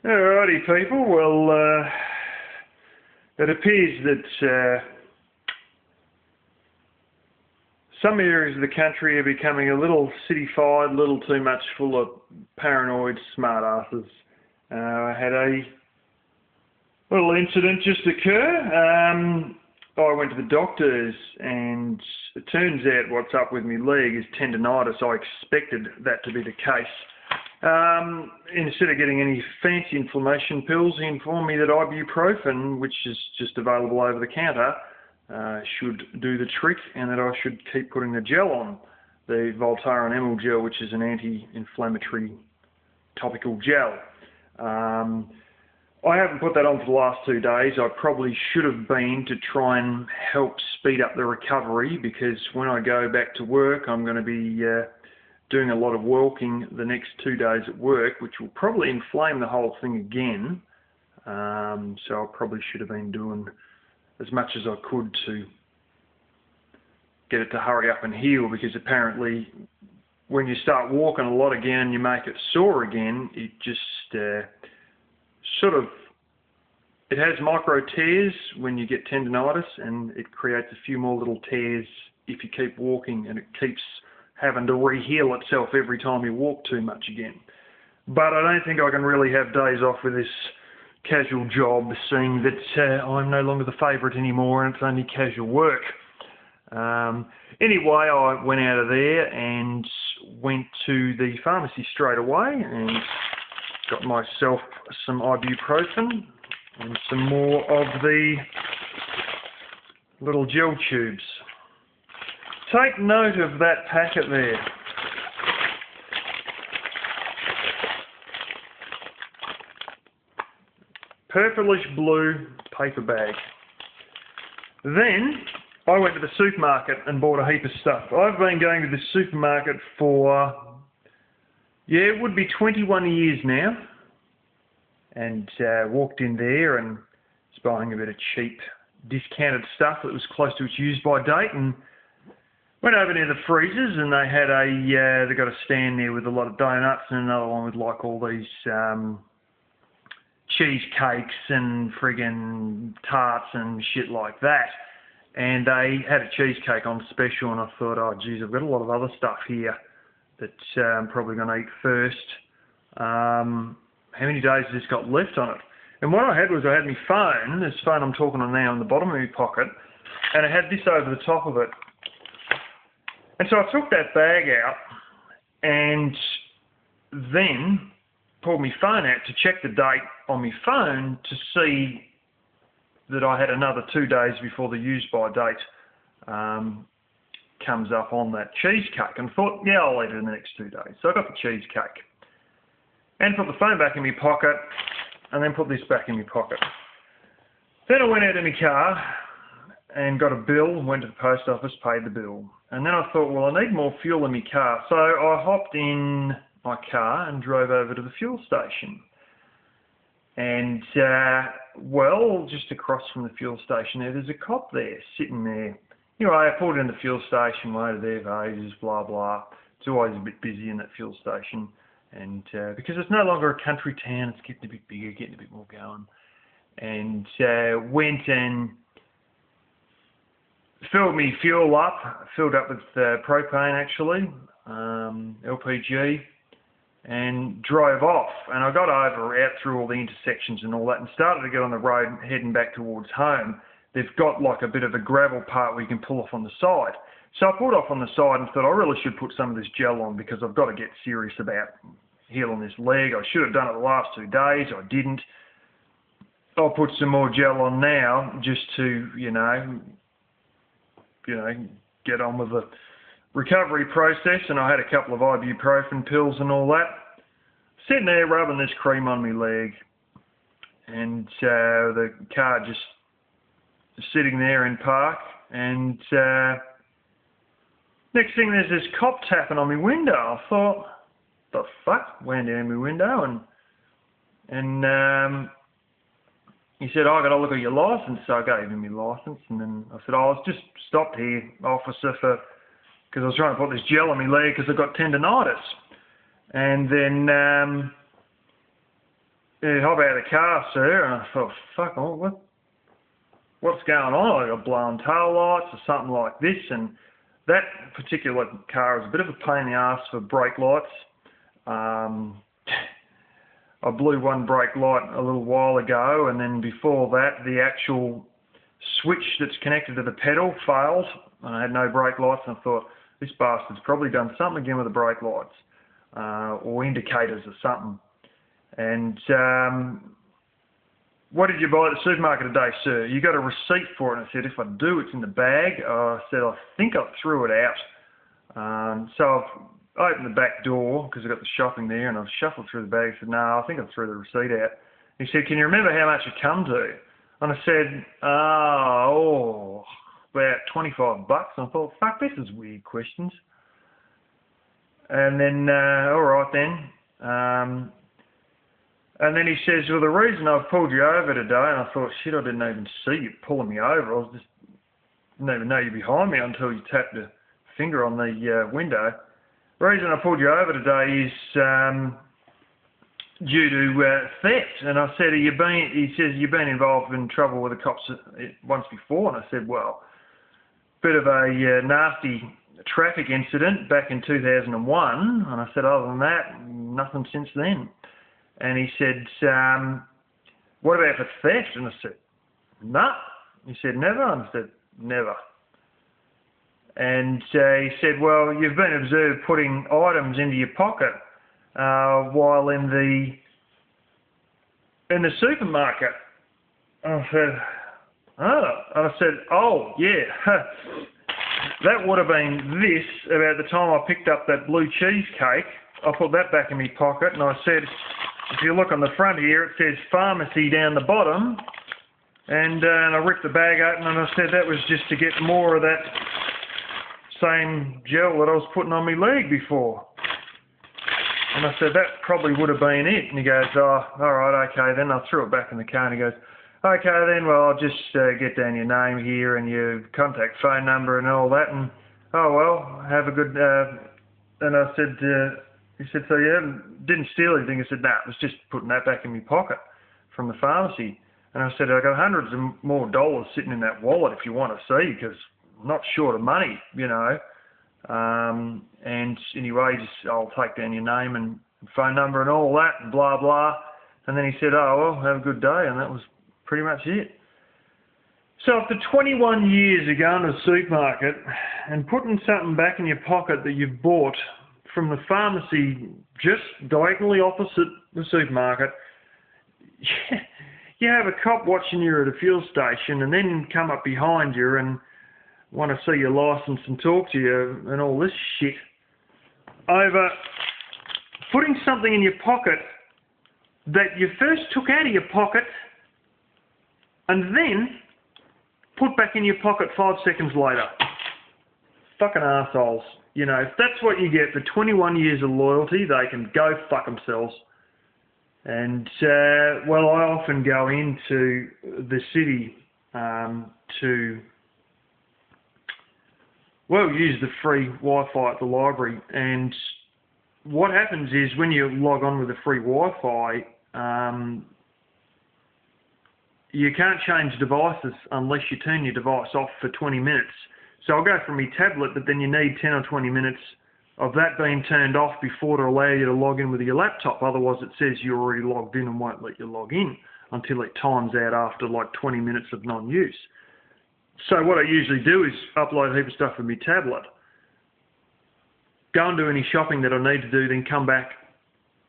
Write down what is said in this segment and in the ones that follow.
Alrighty, people. Well, it appears that some areas of the country are becoming a little city-fied, a little too much full of paranoid smartasses. I had a little incident just occur. I went to the doctors and it turns out what's up with my leg is tendonitis. I expected that to be the case. Instead of getting any fancy inflammation pills, he informed me that ibuprofen, which is just available over the counter, should do the trick, and that I should keep putting the gel on, the Voltaren Emul gel, which is an anti-inflammatory topical gel. I haven't put that on for the last 2 days. I probably should have been, to try and help speed up the recovery, because when I go back to work, I'm going to be doing a lot of walking the next 2 days at work, which will probably inflame the whole thing again. So I probably should have been doing as much as I could to get it to hurry up and heal, because apparently when you start walking a lot again and you make it sore again, it just it has micro tears when you get tendonitis, and it creates a few more little tears if you keep walking, and it keeps having to reheal itself every time you walk too much again. But I don't think I can really have days off with this casual job, seeing that I'm no longer the favourite anymore and it's only casual work. Anyway, I went out of there and went to the pharmacy straight away and got myself some ibuprofen and some more of the little gel tubes. Take note of that packet there. Purplish blue paper bag. Then I went to the supermarket and bought a heap of stuff. I've been going to the supermarket for, it would be 21 years now, and walked in there and was buying a bit of cheap discounted stuff that was close to its use-by date, and went over near the freezers, and they had they got a stand there with a lot of donuts and another one with like all these cheesecakes and friggin' tarts and shit like that. And they had a cheesecake on special, and I thought, oh geez, I've got a lot of other stuff here that I'm probably going to eat first. How many days has this got left on it? And what I had was, I had my phone, this phone I'm talking on now, in the bottom of my pocket, and I had this over the top of it. And so I took that bag out and then pulled my phone out to check the date on my phone to see that I had another 2 days before the use-by date comes up on that cheesecake, and thought, yeah, I'll eat it in the next 2 days. So I got the cheesecake and put the phone back in my pocket, and then put this back in my pocket. Then I went out in my car and got a bill, went to the post office, paid the bill. And then I thought, well, I need more fuel in my car. So I hopped in my car and drove over to the fuel station. And, well, just across from the fuel station there's a cop there, sitting there. Anyway, I pulled in the fuel station, waited there for ages, blah, blah. It's always a bit busy in that fuel station. And because it's no longer a country town, it's getting a bit bigger, getting a bit more going. And went and filled me fuel up, filled up with propane actually, LPG, and drove off. And I got out through all the intersections and all that, and started to get on the road heading back towards home. They've got like a bit of a gravel part where you can pull off on the side. So I pulled off on the side and thought, I really should put some of this gel on, because I've got to get serious about healing this leg. I should have done it the last 2 days, I didn't. I'll put some more gel on now, just to, you know, get on with the recovery process. And I had a couple of ibuprofen pills and all that. Sitting there rubbing this cream on my leg, and the car just sitting there in park, and next thing there's this cop tapping on my window. I thought, the fuck? Went down my window, and he said, I got to look at your licence. So I gave him my licence, and then I said, I was just stopped here, officer, because I was trying to put this gel on my leg because I've got tendonitis. And then yeah, hop out of the car, sir. And I thought, fuck, what's going on? I got blown tail lights or something like this. And that particular car is a bit of a pain in the ass for brake lights. I blew one brake light a little while ago, and then before that, the actual switch that's connected to the pedal failed, and I had no brake lights, and I thought, this bastard's probably done something again with the brake lights, or indicators or something. And what did you buy at the supermarket today, sir? You got a receipt for it? And I said, if I do, it's in the bag. I said, I think I threw it out. So I've opened the back door because I've got the shopping there, and I've shuffled through the bag. I said, no, I think I threw the receipt out. He said, can you remember how much it come to? And I said, about $25. And I thought, fuck, this is weird questions. And then, all right then. And then he says, well, the reason I've pulled you over today, and I thought, shit, I didn't even see you pulling me over. Didn't even know you behind me until you tapped a finger on the window. The reason I pulled you over today is due to theft. And I said, he says, you've been involved in trouble with the cops once before. And I said, well, bit of a nasty traffic incident back in 2001. And I said, other than that, nothing since then. And he said, what about for theft? And I said, no. He said, never? And I said, never. And he said, well, you've been observed putting items into your pocket while in the supermarket. And I said, oh. And I said, oh, yeah. That would have been this about the time I picked up that blue cheesecake. I put that back in my pocket, and I said, if you look on the front here, it says pharmacy down the bottom. And I ripped the bag open, and I said that was just to get more of that same gel that I was putting on my leg before. And I said, that probably would have been it. And he goes, oh, all right, okay. Then I threw it back in the car, and he goes, okay, then, well, I'll just get down your name here and your contact phone number and all that. And, oh, well, have a good... and I said... he said, so you didn't steal anything? I said, no, it was just putting that back in my pocket from the pharmacy. And I said, I got hundreds of more dollars sitting in that wallet if you want to see, because I'm not short of money, you know. And anyway, I'll take down your name and phone number and all that and blah, blah. And then he said, oh, well, have a good day. And that was pretty much it. So after 21 years of going to the supermarket and putting something back in your pocket that you've bought from the pharmacy just diagonally opposite the supermarket, you have a cop watching you at a fuel station and then come up behind you and want to see your licence and talk to you and all this shit over putting something in your pocket that you first took out of your pocket and then put back in your pocket 5 seconds later. Fucking assholes. You know, if that's what you get for 21 years of loyalty, they can go fuck themselves. And, well, I often go into the city to, well, use the free Wi-Fi at the library. And what happens is when you log on with the free Wi-Fi, you can't change devices unless you turn your device off for 20 minutes. So I'll go from my tablet, but then you need 10 or 20 minutes of that being turned off before to allow you to log in with your laptop. Otherwise it says you're already logged in and won't let you log in until it times out after like 20 minutes of non-use. So what I usually do is upload a heap of stuff from my tablet, go and do any shopping that I need to do, then come back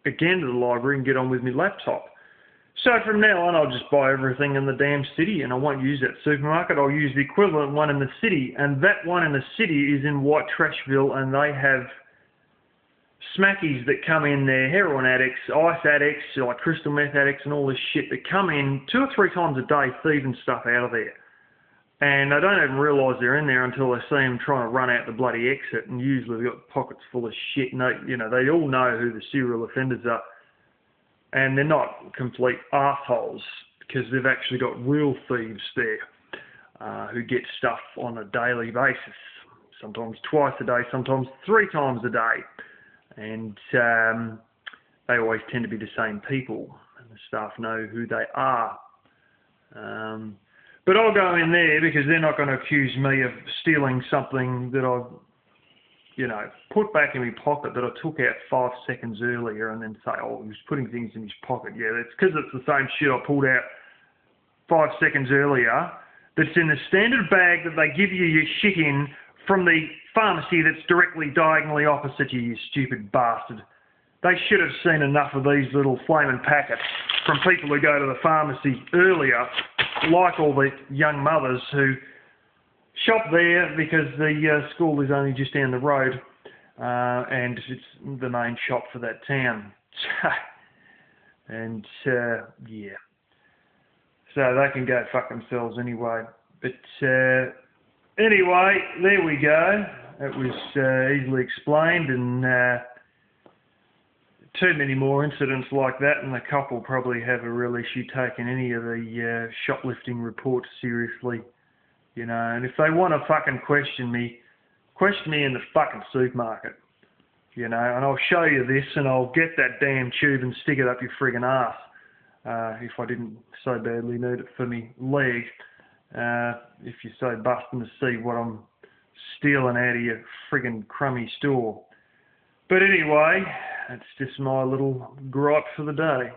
again to the library and get on with my laptop. So from now on, I'll just buy everything in the damn city and I won't use that supermarket. I'll use the equivalent one in the city. And that one in the city is in White Trashville, and they have smackies that come in there, heroin addicts, ice addicts, like crystal meth addicts and all this shit that come in 2 or 3 times a day thieving stuff out of there. And they don't even realise they're in there until they see them trying to run out the bloody exit, and usually they've got pockets full of shit. And they all know who the serial offenders are. And they're not complete arseholes because they've actually got real thieves there who get stuff on a daily basis, sometimes twice a day, sometimes 3 times a day. And they always tend to be the same people. And the staff know who they are. But I'll go in there because they're not going to accuse me of stealing something that I've, put back in my pocket that I took out 5 seconds earlier, and then say, oh, he was putting things in his pocket. Yeah, that's because it's the same shit I pulled out 5 seconds earlier that's in the standard bag that they give you your shit in from the pharmacy that's directly diagonally opposite you stupid bastard. They should have seen enough of these little flaming packets from people who go to the pharmacy earlier, like all the young mothers who shop there because the school is only just down the road and it's the main shop for that town. And, yeah. So they can go fuck themselves anyway. But anyway, there we go. It was easily explained, and too many more incidents like that, and the cop will probably have a real issue taking any of the shoplifting reports seriously. And if they want to fucking question me in the fucking supermarket. And I'll show you this, and I'll get that damn tube and stick it up your friggin' ass. If I didn't so badly need it for me leg. If you're so busting to see what I'm stealing out of your friggin' crummy store. But anyway, that's just my little gripe for the day.